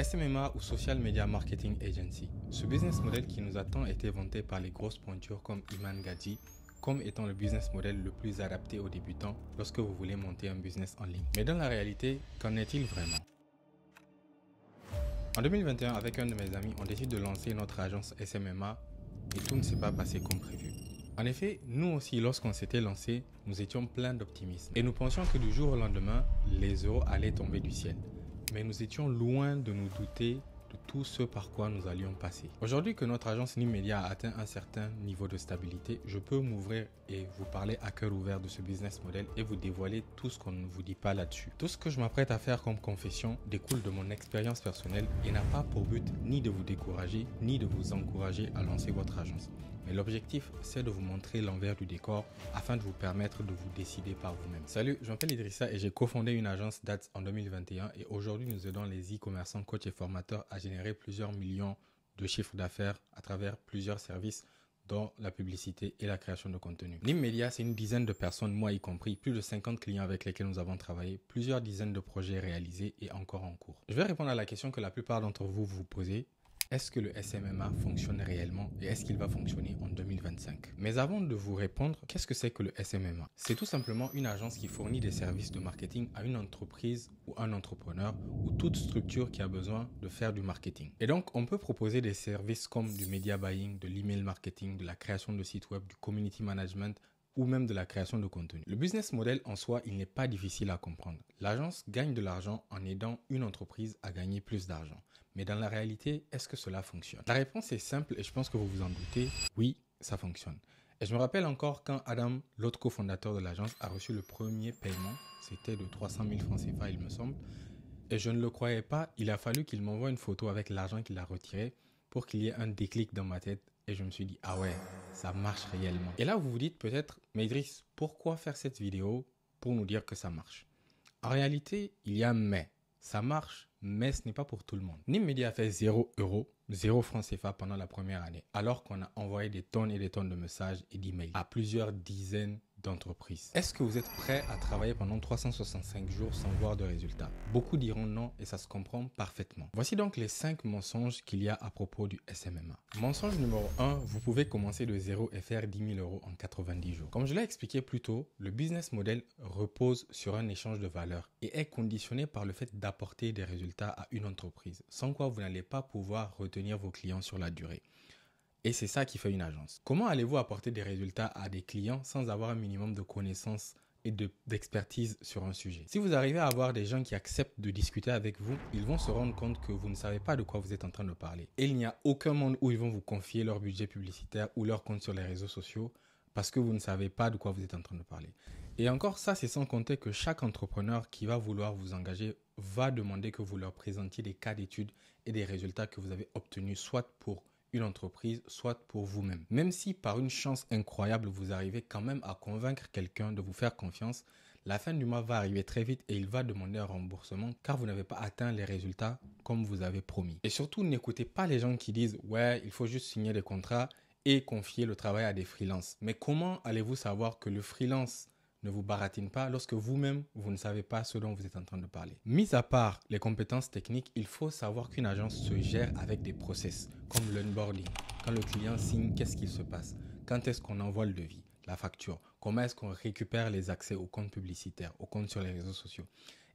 SMMA ou Social Media Marketing Agency. Ce business model qui nous a tant été vanté par les grosses pointures comme Iman Gadji comme étant le business model le plus adapté aux débutants lorsque vous voulez monter un business en ligne. Mais dans la réalité, qu'en est-il vraiment? En 2021, avec un de mes amis, on décide de lancer notre agence SMMA et tout ne s'est pas passé comme prévu. En effet, nous aussi, lorsqu'on s'était lancé, nous étions pleins d'optimisme et nous pensions que du jour au lendemain, les euros allaient tomber du ciel. Mais nous étions loin de nous douter de tout ce par quoi nous allions passer. Aujourd'hui que notre agence Nimmedia a atteint un certain niveau de stabilité, je peux m'ouvrir et vous parler à cœur ouvert de ce business model et vous dévoiler tout ce qu'on ne vous dit pas là-dessus. Tout ce que je m'apprête à faire comme confession découle de mon expérience personnelle et n'a pas pour but ni de vous décourager, ni de vous encourager à lancer votre agence. Mais l'objectif, c'est de vous montrer l'envers du décor afin de vous permettre de vous décider par vous-même. Salut, je m'appelle Idrissa et j'ai cofondé une agence DATS en 2021 et aujourd'hui nous aidons les e-commerçants, coachs et formateurs à générer plusieurs millions de chiffres d'affaires à travers plusieurs services dont la publicité et la création de contenu. Nimmedia, c'est une dizaine de personnes, moi y compris, plus de 50 clients avec lesquels nous avons travaillé, plusieurs dizaines de projets réalisés et encore en cours. Je vais répondre à la question que la plupart d'entre vous vous posez. Est-ce que le SMMA fonctionne réellement et est-ce qu'il va fonctionner en 2025? Mais avant de vous répondre, qu'est-ce que c'est que le SMMA? C'est tout simplement une agence qui fournit des services de marketing à une entreprise ou un entrepreneur ou toute structure qui a besoin de faire du marketing. Et donc, on peut proposer des services comme du media buying, de l'email marketing, de la création de sites web, du community management, ou même de la création de contenu. Le business model en soi, il n'est pas difficile à comprendre. L'agence gagne de l'argent en aidant une entreprise à gagner plus d'argent. Mais dans la réalité, est-ce que cela fonctionne? La réponse est simple et je pense que vous vous en doutez. Oui, ça fonctionne. Et je me rappelle encore quand Adam, l'autre cofondateur de l'agence, a reçu le premier paiement. C'était de 300 000 francs CFA, il me semble. Et je ne le croyais pas. Il a fallu qu'il m'envoie une photo avec l'argent qu'il a retiré pour qu'il y ait un déclic dans ma tête. Et je me suis dit, ah ouais, ça marche réellement. Et là, vous vous dites peut-être, mais Idriss, pourquoi faire cette vidéo pour nous dire que ça marche? En réalité, il y a mais. Ça marche, mais ce n'est pas pour tout le monde. Nimmedia a fait 0 euros, 0 francs CFA pendant la première année, alors qu'on a envoyé des tonnes et des tonnes de messages et d'emails à plusieurs dizaines d'entreprises. Est-ce que vous êtes prêt à travailler pendant 365 jours sans voir de résultats? Beaucoup diront non et ça se comprend parfaitement. Voici donc les 5 mensonges qu'il y a à propos du SMMA. Mensonge numéro 1, vous pouvez commencer de zéro et faire 10 000 euros en 90 jours. Comme je l'ai expliqué plus tôt, le business model repose sur un échange de valeur et est conditionné par le fait d'apporter des résultats à une entreprise, sans quoi vous n'allez pas pouvoir retenir vos clients sur la durée. Et c'est ça qui fait une agence. Comment allez-vous apporter des résultats à des clients sans avoir un minimum de connaissances et d'expertise sur un sujet? Si vous arrivez à avoir des gens qui acceptent de discuter avec vous, ils vont se rendre compte que vous ne savez pas de quoi vous êtes en train de parler. Et il n'y a aucun monde où ils vont vous confier leur budget publicitaire ou leur compte sur les réseaux sociaux parce que vous ne savez pas de quoi vous êtes en train de parler. Et encore ça, c'est sans compter que chaque entrepreneur qui va vouloir vous engager va demander que vous leur présentiez des cas d'études et des résultats que vous avez obtenus soit pour une entreprise, soit pour vous-même. Même si par une chance incroyable, vous arrivez quand même à convaincre quelqu'un de vous faire confiance, la fin du mois va arriver très vite et il va demander un remboursement car vous n'avez pas atteint les résultats comme vous avez promis. Et surtout, n'écoutez pas les gens qui disent « ouais, il faut juste signer des contrats et confier le travail à des freelances ». Mais comment allez-vous savoir que le freelance ne vous baratine pas lorsque vous-même, vous ne savez pas ce dont vous êtes en train de parler? Mis à part les compétences techniques, il faut savoir qu'une agence se gère avec des process, comme l'onboarding. Quand le client signe, qu'est-ce qu'il se passe? Quand est-ce qu'on envoie le devis, la facture? Comment est-ce qu'on récupère les accès aux comptes publicitaires, aux comptes sur les réseaux sociaux?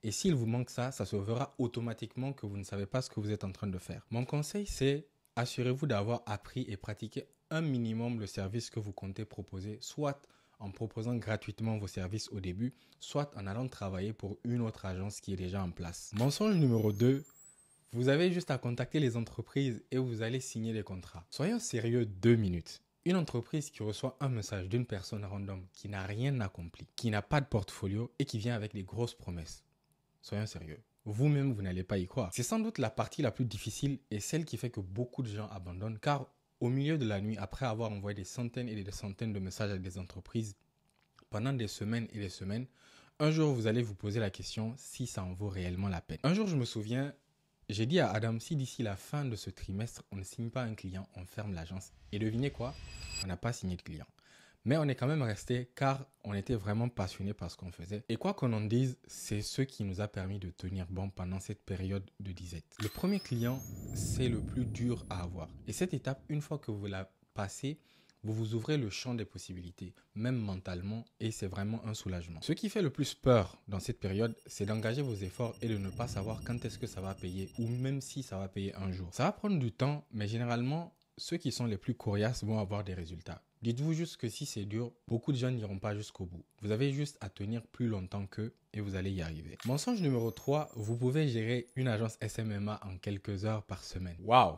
Et s'il vous manque ça, ça se verra automatiquement que vous ne savez pas ce que vous êtes en train de faire. Mon conseil, c'est assurez-vous d'avoir appris et pratiqué un minimum le service que vous comptez proposer, soit en proposant gratuitement vos services au début, soit en allant travailler pour une autre agence qui est déjà en place. Mensonge numéro 2, vous avez juste à contacter les entreprises et vous allez signer les contrats. Soyons sérieux 2 minutes. Une entreprise qui reçoit un message d'une personne random qui n'a rien accompli, qui n'a pas de portfolio et qui vient avec des grosses promesses. Soyons sérieux. Vous-même, vous n'allez pas y croire. C'est sans doute la partie la plus difficile et celle qui fait que beaucoup de gens abandonnent car au milieu de la nuit, après avoir envoyé des centaines et des centaines de messages à des entreprises pendant des semaines et des semaines, un jour, vous allez vous poser la question si ça en vaut réellement la peine. Un jour, je me souviens, j'ai dit à Adam, si d'ici la fin de ce trimestre, on ne signe pas un client, on ferme l'agence. Et devinez quoi? On n'a pas signé de client. Mais on est quand même resté car on était vraiment passionné par ce qu'on faisait. Et quoi qu'on en dise, c'est ce qui nous a permis de tenir bon pendant cette période de disette. Le premier client, c'est le plus dur à avoir. Et cette étape, une fois que vous la passez, vous vous ouvrez le champ des possibilités, même mentalement, et c'est vraiment un soulagement. Ce qui fait le plus peur dans cette période, c'est d'engager vos efforts et de ne pas savoir quand est-ce que ça va payer, ou même si ça va payer un jour. Ça va prendre du temps, mais généralement, ceux qui sont les plus coriaces vont avoir des résultats. Dites-vous juste que si c'est dur, beaucoup de gens n'iront pas jusqu'au bout. Vous avez juste à tenir plus longtemps qu'eux et vous allez y arriver. Mensonge numéro 3, vous pouvez gérer une agence SMMA en quelques heures par semaine. Waouh!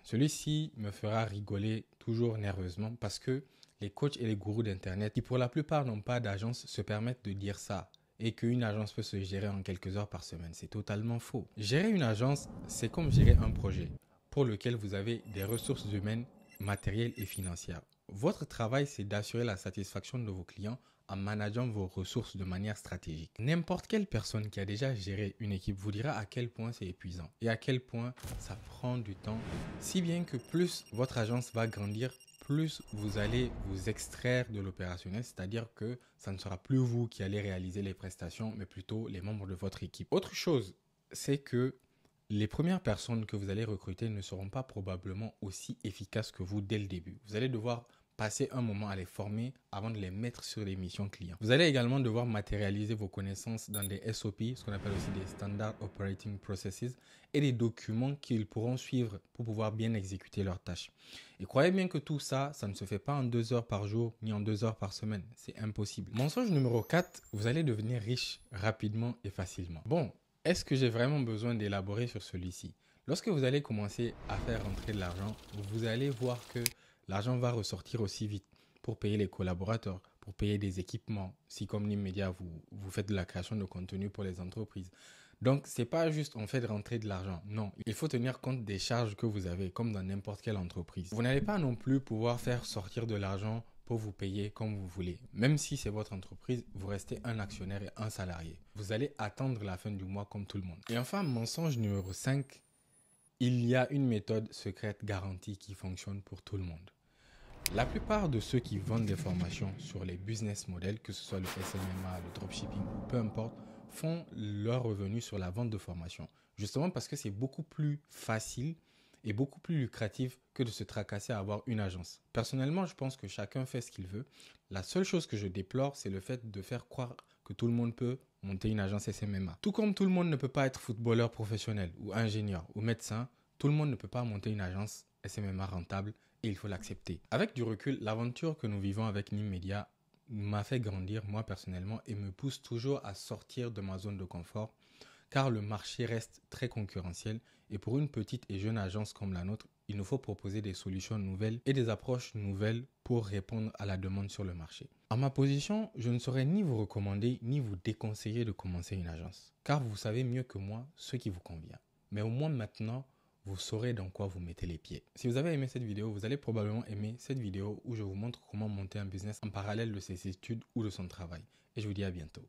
Celui-ci me fera rigoler toujours nerveusement parce que les coachs et les gourous d'Internet, qui pour la plupart n'ont pas d'agence, se permettent de dire ça et qu'une agence peut se gérer en quelques heures par semaine. C'est totalement faux. Gérer une agence, c'est comme gérer un projet pour lequel vous avez des ressources humaines, matérielles et financières. Votre travail, c'est d'assurer la satisfaction de vos clients en manageant vos ressources de manière stratégique. N'importe quelle personne qui a déjà géré une équipe vous dira à quel point c'est épuisant et à quel point ça prend du temps, si bien que plus votre agence va grandir, plus vous allez vous extraire de l'opérationnel, c'est-à-dire que ça ne sera plus vous qui allez réaliser les prestations, mais plutôt les membres de votre équipe. Autre chose, c'est que les premières personnes que vous allez recruter ne seront pas probablement aussi efficaces que vous dès le début. Vous allez devoir passer un moment à les former avant de les mettre sur les missions clients. Vous allez également devoir matérialiser vos connaissances dans des SOP, ce qu'on appelle aussi des Standard Operating Processes, et des documents qu'ils pourront suivre pour pouvoir bien exécuter leurs tâches. Et croyez bien que tout ça, ça ne se fait pas en 2 heures par jour, ni en 2 heures par semaine. C'est impossible. Mensonge numéro 4, vous allez devenir riche rapidement et facilement. Bon, est-ce que j'ai vraiment besoin d'élaborer sur celui-ci? Lorsque vous allez commencer à faire rentrer de l'argent, vous allez voir que l'argent va ressortir aussi vite pour payer les collaborateurs, pour payer des équipements, si comme Nimmedia, vous faites de la création de contenu pour les entreprises. Donc, ce n'est pas juste on fait de rentrer de l'argent. Non, il faut tenir compte des charges que vous avez, comme dans n'importe quelle entreprise. Vous n'allez pas non plus pouvoir faire sortir de l'argent pour vous payer comme vous voulez. Même si c'est votre entreprise, vous restez un actionnaire et un salarié. Vous allez attendre la fin du mois comme tout le monde. Et enfin, mensonge numéro 5, il y a une méthode secrète garantie qui fonctionne pour tout le monde. La plupart de ceux qui vendent des formations sur les business models, que ce soit le SMMA, le dropshipping ou peu importe, font leur revenu sur la vente de formations. Justement parce que c'est beaucoup plus facile et beaucoup plus lucratif que de se tracasser à avoir une agence. Personnellement, je pense que chacun fait ce qu'il veut. La seule chose que je déplore, c'est le fait de faire croire que tout le monde peut monter une agence SMMA. Tout comme tout le monde ne peut pas être footballeur professionnel ou ingénieur ou médecin, tout le monde ne peut pas monter une agence SMMA rentable et il faut l'accepter. Avec du recul, l'aventure que nous vivons avec Nimmedia m'a fait grandir moi personnellement et me pousse toujours à sortir de ma zone de confort car le marché reste très concurrentiel et pour une petite et jeune agence comme la nôtre, il nous faut proposer des solutions nouvelles et des approches nouvelles pour répondre à la demande sur le marché. En ma position, je ne saurais ni vous recommander ni vous déconseiller de commencer une agence car vous savez mieux que moi ce qui vous convient. Mais au moins maintenant, vous saurez dans quoi vous mettez les pieds. Si vous avez aimé cette vidéo, vous allez probablement aimer cette vidéo où je vous montre comment monter un business en parallèle de ses études ou de son travail. Et je vous dis à bientôt.